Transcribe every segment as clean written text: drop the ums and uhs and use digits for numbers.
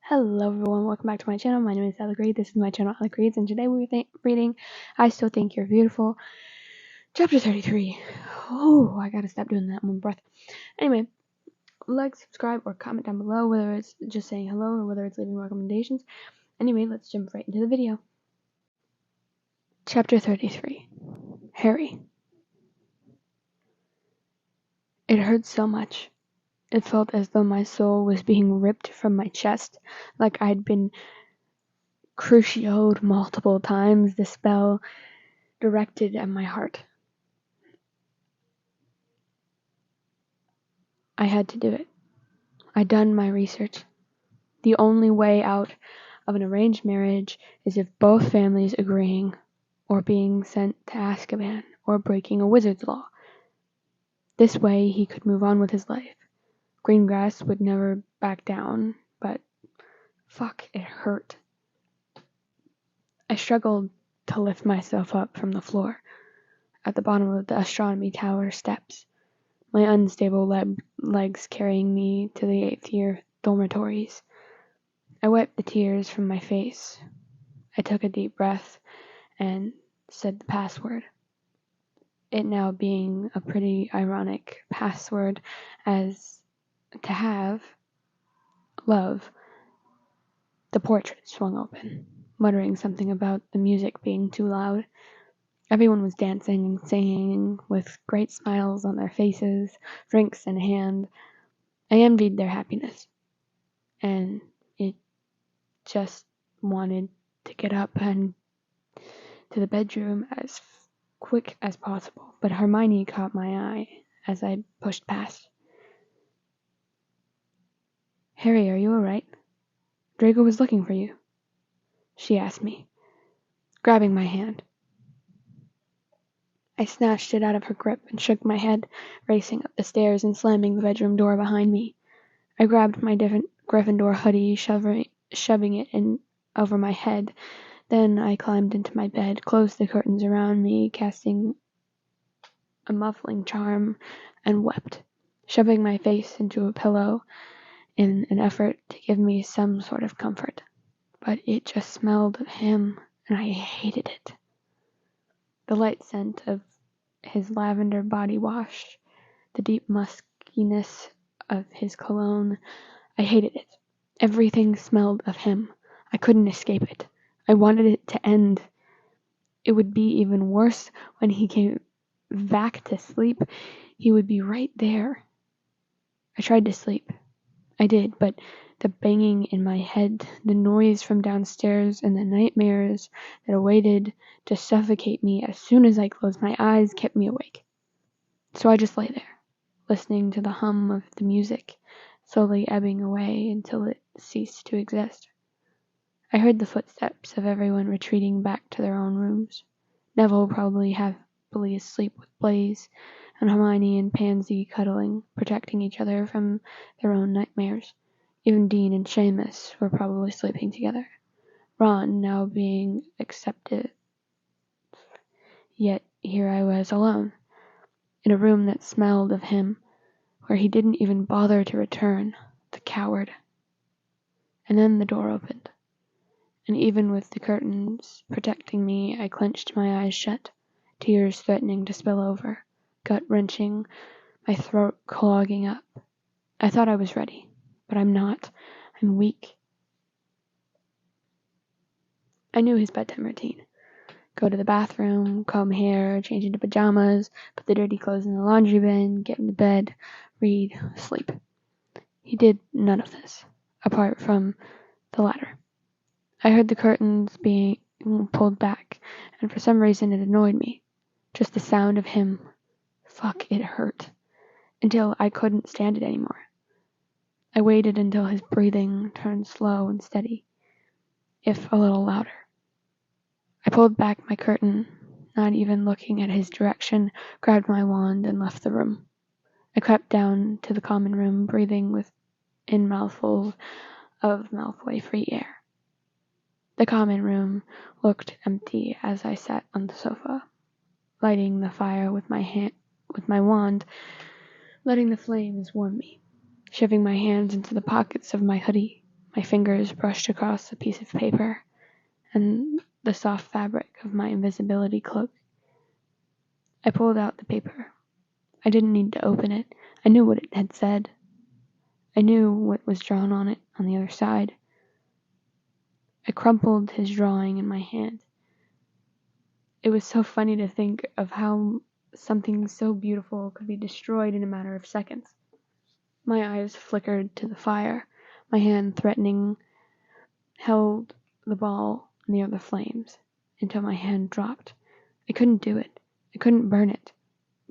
Hello everyone, welcome back to my channel. My name is Alec Reed. This is my channel, Alec Reads, and today we're reading I Still Think You're Beautiful, chapter 33. Oh, I gotta stop doing that in one breath. Anyway, like, subscribe, or comment down below, whether it's just saying hello or whether it's leaving recommendations. Anyway, let's jump right into the video. Chapter 33. Harry. It hurt so much. It felt as though my soul was being ripped from my chest, like I'd been crucioed multiple times, the spell directed at my heart. I had to do it. I'd done my research. The only way out of an arranged marriage is if both families agreeing, or being sent to Azkaban, or breaking a wizard's law. This way he could move on with his life. Greengrass would never back down, but fuck, it hurt. I struggled to lift myself up from the floor, at the bottom of the astronomy tower steps, my unstable legs carrying me to the 8th year dormitories. I wiped the tears from my face. I took a deep breath and said the password. It now being a pretty ironic password, as to have love. The portrait swung open, muttering something about the music being too loud. Everyone was dancing and singing with great smiles on their faces, drinks in hand. I envied their happiness, and it just wanted to get up and to the bedroom as quick as possible, but Hermione caught my eye as I pushed past. "Harry, are you alright? Draco was looking for you," she asked me, grabbing my hand. I snatched it out of her grip and shook my head, racing up the stairs and slamming the bedroom door behind me. I grabbed my Gryffindor hoodie, shoving it in over my head. Then I climbed into my bed, closed the curtains around me, casting a muffling charm, and wept, shoving my face into a pillow in an effort to give me some sort of comfort. But it just smelled of him, and I hated it. The light scent of his lavender body wash, the deep muskiness of his cologne, I hated it. Everything smelled of him. I couldn't escape it. I wanted it to end. It would be even worse when he came back to sleep. He would be right there. I tried to sleep. I did, but the banging in my head, the noise from downstairs, and the nightmares that awaited to suffocate me as soon as I closed my eyes kept me awake. So I just lay there, listening to the hum of the music, slowly ebbing away until it ceased to exist. I heard the footsteps of everyone retreating back to their own rooms. Neville probably happily asleep with Blaise, and Hermione and Pansy cuddling, protecting each other from their own nightmares. Even Dean and Seamus were probably sleeping together. Ron now being accepted. Yet here I was alone, in a room that smelled of him, where he didn't even bother to return, the coward. And then the door opened, and even with the curtains protecting me, I clenched my eyes shut, tears threatening to spill over, gut-wrenching, my throat clogging up. I thought I was ready, but I'm not. I'm weak. I knew his bedtime routine. Go to the bathroom, comb hair, change into pajamas, put the dirty clothes in the laundry bin, get into bed, read, sleep. He did none of this, apart from the latter. I heard the curtains being pulled back, and for some reason it annoyed me. Just the sound of him. Fuck, it hurt. Until I couldn't stand it anymore. I waited until his breathing turned slow and steady, if a little louder. I pulled back my curtain, not even looking at his direction, grabbed my wand, and left the room. I crept down to the common room, breathing in mouthfuls of Malfoy-free air. The common room looked empty as I sat on the sofa, lighting the fire with my wand, letting the flames warm me, shoving my hands into the pockets of my hoodie. My fingers brushed across a piece of paper and the soft fabric of my invisibility cloak. I pulled out the paper. I didn't need to open it. I knew what it had said. I knew what was drawn on it on the other side. I crumpled his drawing in my hand. It was so funny to think of how something so beautiful could be destroyed in a matter of seconds. My eyes flickered to the fire. My hand, threatening, held the ball near the flames until my hand dropped. I couldn't do it. I couldn't burn it.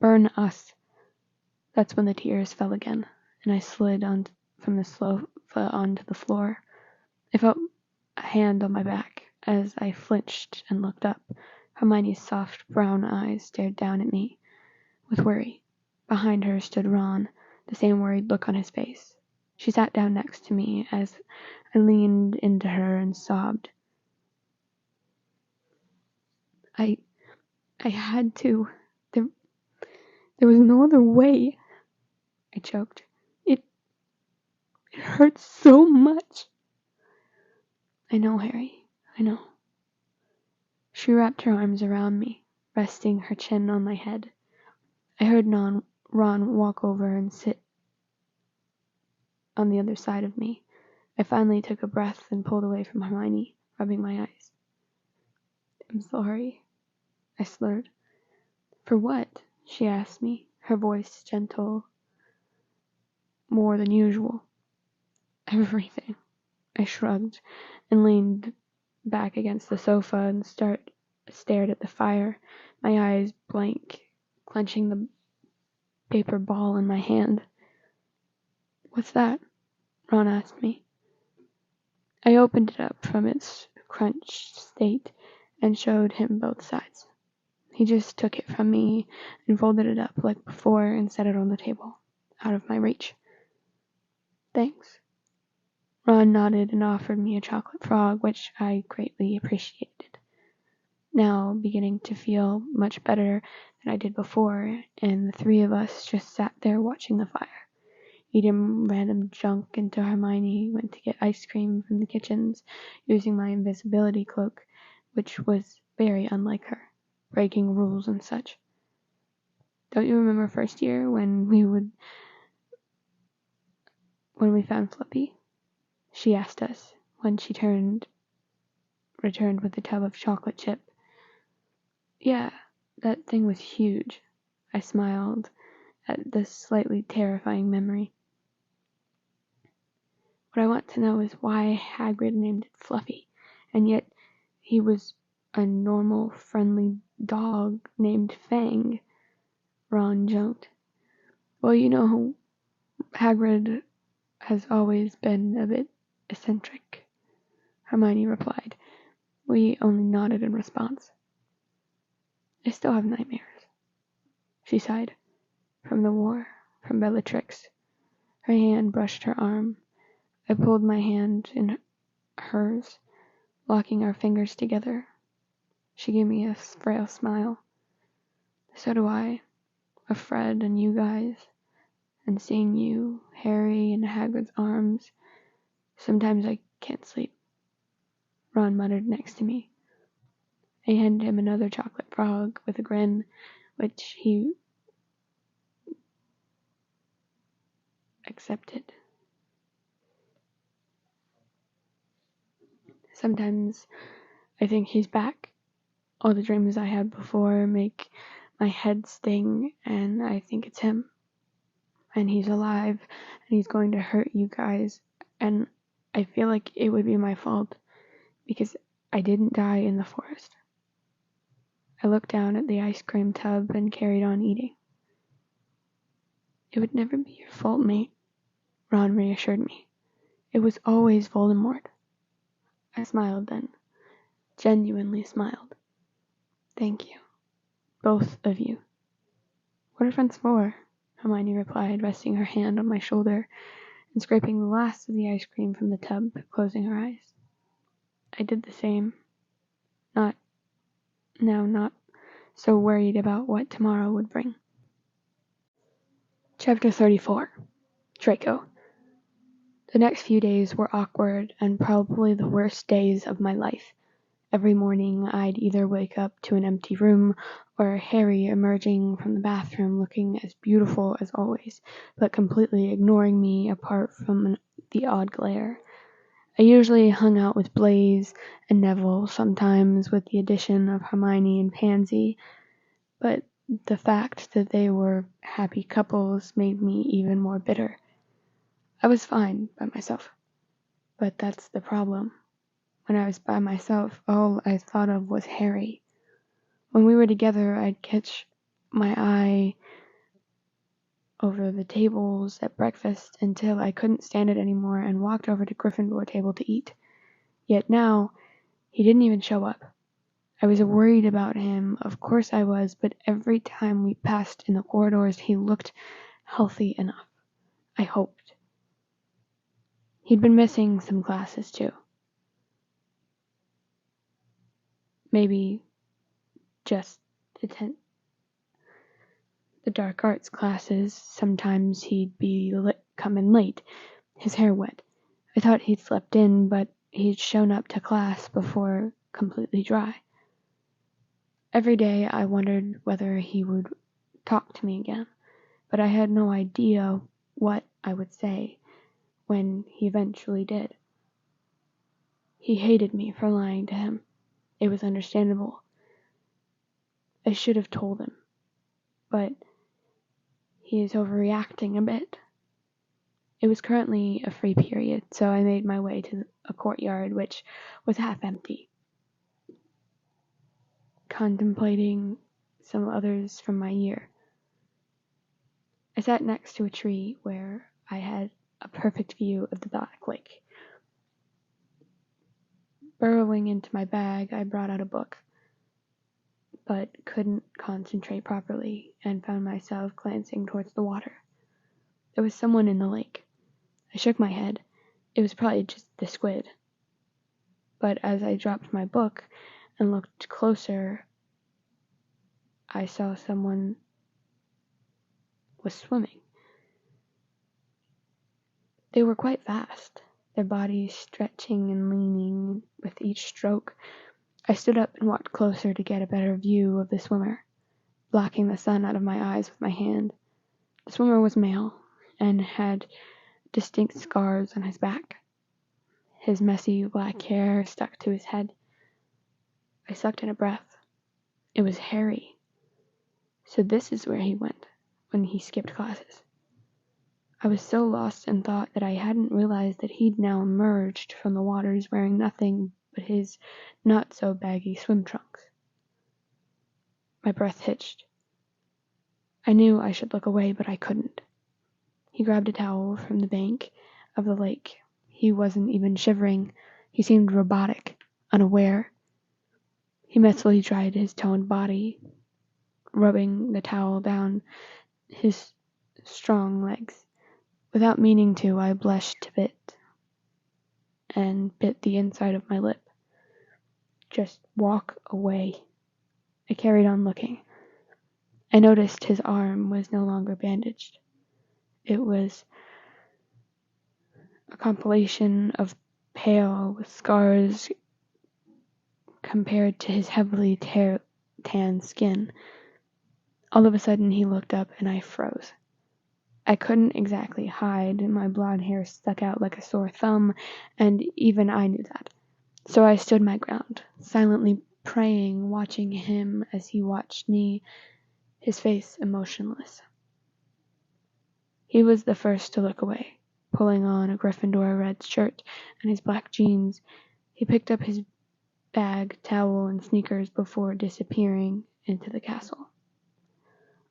Burn us. That's when the tears fell again, and I slid from the sofa onto the floor. I felt a hand on my back as I flinched and looked up. Hermione's soft brown eyes stared down at me with worry. Behind her stood Ron, the same worried look on his face. She sat down next to me as I leaned into her and sobbed. I had to. There was no other way. I choked. It hurts so much. I know, Harry. I know. She wrapped her arms around me, resting her chin on my head. I heard Ron walk over and sit on the other side of me. I finally took a breath and pulled away from Hermione, rubbing my eyes. I'm sorry, I slurred. For what? She asked me, her voice gentle, more than usual. Everything. I shrugged and leaned back against the sofa and stared at the fire, my eyes blank, clenching the paper ball in my hand. What's that? Ron asked me. I opened it up from its crunched state and showed him both sides. He just took it from me and folded it up like before and set it on the table, out of my reach. Thanks. Ron nodded and offered me a chocolate frog, which I greatly appreciated. Now beginning to feel much better than I did before, and the three of us just sat there watching the fire, eating random junk until Hermione went to get ice cream from the kitchens, using my invisibility cloak, which was very unlike her, breaking rules and such. Don't you remember first year when we found Flippy? She asked us when she returned with the tub of chocolate chip. Yeah, that thing was huge. I smiled at this slightly terrifying memory. What I want to know is why Hagrid named it Fluffy, and yet he was a normal, friendly dog named Fang, Ron joked. Well, you know, Hagrid has always been a bit eccentric, Hermione replied. We only nodded in response. I still have nightmares, she sighed. From the war, from Bellatrix. Her hand brushed her arm. I pulled my hand in hers, locking our fingers together. She gave me a frail smile. So do I, of Fred and you guys, and seeing you, Harry, in Hagrid's arms. Sometimes I can't sleep. Ron muttered next to me. I handed him another chocolate frog with a grin, which he accepted. Sometimes I think he's back. All the dreams I had before make my head sting, and I think it's him. And he's alive, and he's going to hurt you guys, and I feel like it would be my fault, because I didn't die in the forest. I looked down at the ice cream tub and carried on eating. It would never be your fault, mate, Ron reassured me. It was always Voldemort. I smiled then, genuinely smiled. Thank you, both of you. What are friends for? Hermione replied, resting her hand on my shoulder and scraping the last of the ice cream from the tub, closing her eyes. I did the same. Not so worried about what tomorrow would bring. Chapter 34. Draco. The next few days were awkward and probably the worst days of my life. Every morning I'd either wake up to an empty room or Harry emerging from the bathroom looking as beautiful as always, but completely ignoring me apart from the odd glare. I usually hung out with Blaze and Neville, sometimes with the addition of Hermione and Pansy, but the fact that they were happy couples made me even more bitter. I was fine by myself, but that's the problem. When I was by myself, all I thought of was Harry. When we were together, I'd catch my eye over the tables at breakfast until I couldn't stand it anymore and walked over to Gryffindor table to eat. Yet now, he didn't even show up. I was worried about him, of course I was, but every time we passed in the corridors, he looked healthy enough. I hoped. He'd been missing some classes too. Maybe just attend the dark arts classes. Sometimes he'd be coming late, his hair wet. I thought he'd slept in, but he'd shown up to class before completely dry. Every day I wondered whether he would talk to me again, but I had no idea what I would say when he eventually did. He hated me for lying to him. It was understandable. I should have told him, but he is overreacting a bit. It was currently a free period, so I made my way to a courtyard which was half empty, contemplating some others from my year. I sat next to a tree where I had a perfect view of the Black Lake. Burrowing into my bag, I brought out a book, but couldn't concentrate properly and found myself glancing towards the water. There was someone in the lake. I shook my head. It was probably just the squid. But as I dropped my book and looked closer, I saw someone was swimming. They were quite fast, their bodies stretching and leaning with each stroke. I stood up and walked closer to get a better view of the swimmer, blocking the sun out of my eyes with my hand. The swimmer was male and had distinct scars on his back. His messy black hair stuck to his head. I sucked in a breath. It was Harry. So this is where he went when he skipped classes. I was so lost in thought that I hadn't realized that he'd now emerged from the waters wearing nothing but his not-so-baggy swim trunks. My breath hitched. I knew I should look away, but I couldn't. He grabbed a towel from the bank of the lake. He wasn't even shivering. He seemed robotic, unaware. He messily dried his toned body, rubbing the towel down his strong legs. Without meaning to, I blushed a bit and bit the inside of my lip. Just walk away. I carried on looking. I noticed his arm was no longer bandaged. It was a compilation of pale with scars compared to his heavily tanned skin. All of a sudden he looked up and I froze. I couldn't exactly hide, my blonde hair stuck out like a sore thumb, and even I knew that. So I stood my ground, silently praying, watching him as he watched me, his face emotionless. He was the first to look away, pulling on a Gryffindor red shirt and his black jeans. He picked up his bag, towel, and sneakers before disappearing into the castle.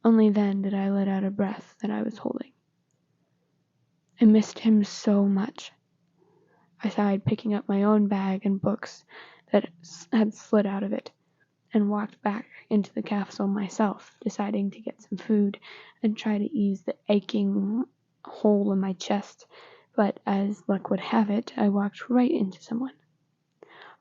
Only then did I let out a breath that I was holding. I missed him so much. I sighed, picking up my own bag and books that had slid out of it, and walked back into the castle myself, deciding to get some food and try to ease the aching hole in my chest. But as luck would have it, I walked right into someone.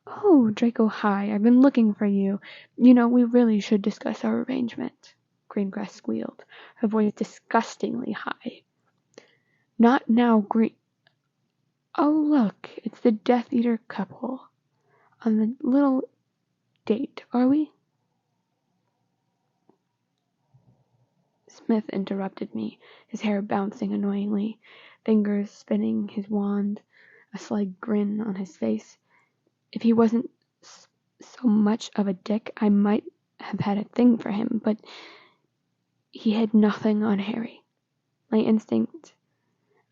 "Oh, Draco, hi, I've been looking for you. You know, we really should discuss our arrangement," Greengrass squealed, her voice disgustingly high. "Not now, Oh, look, it's the Death Eater couple on the little date, are we? Smith interrupted me, his hair bouncing annoyingly, fingers spinning his wand, a sly grin on his face. If he wasn't so much of a dick, I might have had a thing for him, but he had nothing on Harry. My instinct,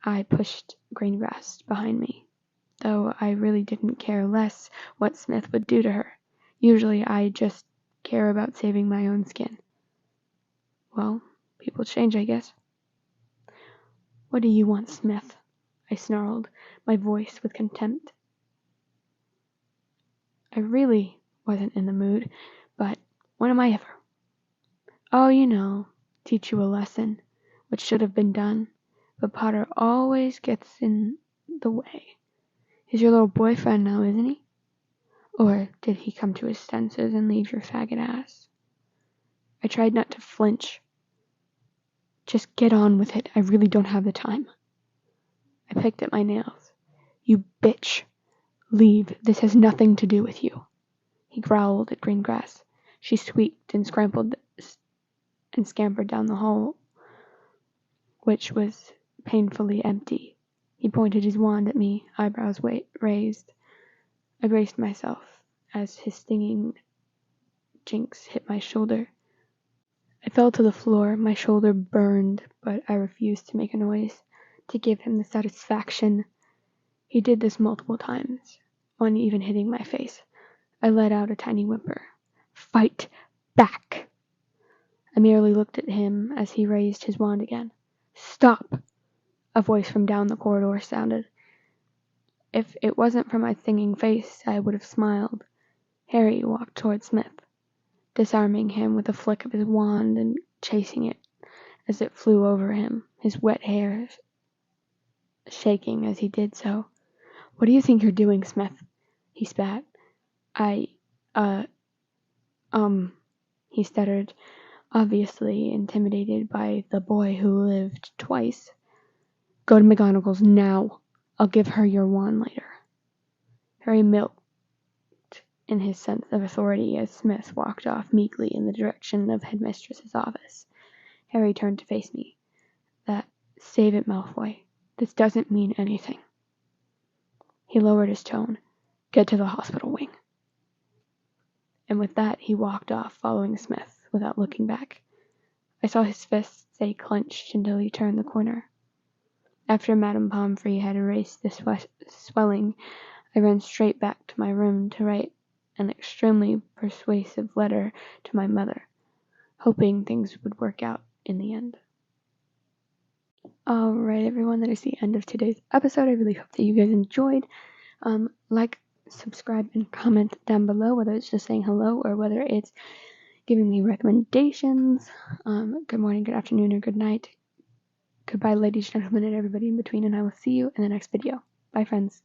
I pushed Greengrass behind me, though I really didn't care less what Smith would do to her. Usually I just care about saving my own skin. Well, people change, I guess. What do you want, Smith? I snarled, my voice with contempt. I really wasn't in the mood, but when am I ever? Oh, you know, teach you a lesson, which should have been done, but Potter always gets in the way. He's your little boyfriend now, isn't he? Or did he come to his senses and leave your faggot ass? I tried not to flinch. Just get on with it. I really don't have the time. I picked at my nails. You bitch. Leave. This has nothing to do with you. He growled at Greengrass. She squeaked and scrambled and scampered down the hall, which was painfully empty. He pointed his wand at me, eyebrows raised. I braced myself as his stinging jinx hit my shoulder. I fell to the floor. My shoulder burned, but I refused to make a noise, to give him the satisfaction. He did this multiple times, one even hitting my face. I let out a tiny whimper. Fight back! I merely looked at him as he raised his wand again. Stop! A voice from down the corridor sounded. If it wasn't for my singing face, I would have smiled. Harry walked toward Smith, disarming him with a flick of his wand and chasing it as it flew over him, his wet hair shaking as he did so. What do you think you're doing, Smith? He spat. He stuttered, obviously intimidated by the boy who lived twice. Go to McGonagall's now. I'll give her your wand later. Harry milked in his sense of authority as Smith walked off meekly in the direction of Headmistress's office. Harry turned to face me. Save it, Malfoy. This doesn't mean anything. He lowered his tone. Get to the hospital wing. And with that, he walked off, following Smith, without looking back. I saw his fists stay clenched until he turned the corner. After Madame Pomfrey had erased the swelling, I ran straight back to my room to write an extremely persuasive letter to my mother, hoping things would work out in the end. Alright, everyone, that is the end of today's episode. I really hope that you guys enjoyed. Like, subscribe, and comment down below, whether it's just saying hello or whether it's giving me recommendations. Good morning, good afternoon, or good night. Goodbye, ladies, gentlemen, and everybody in between, and I will see you in the next video. Bye, friends.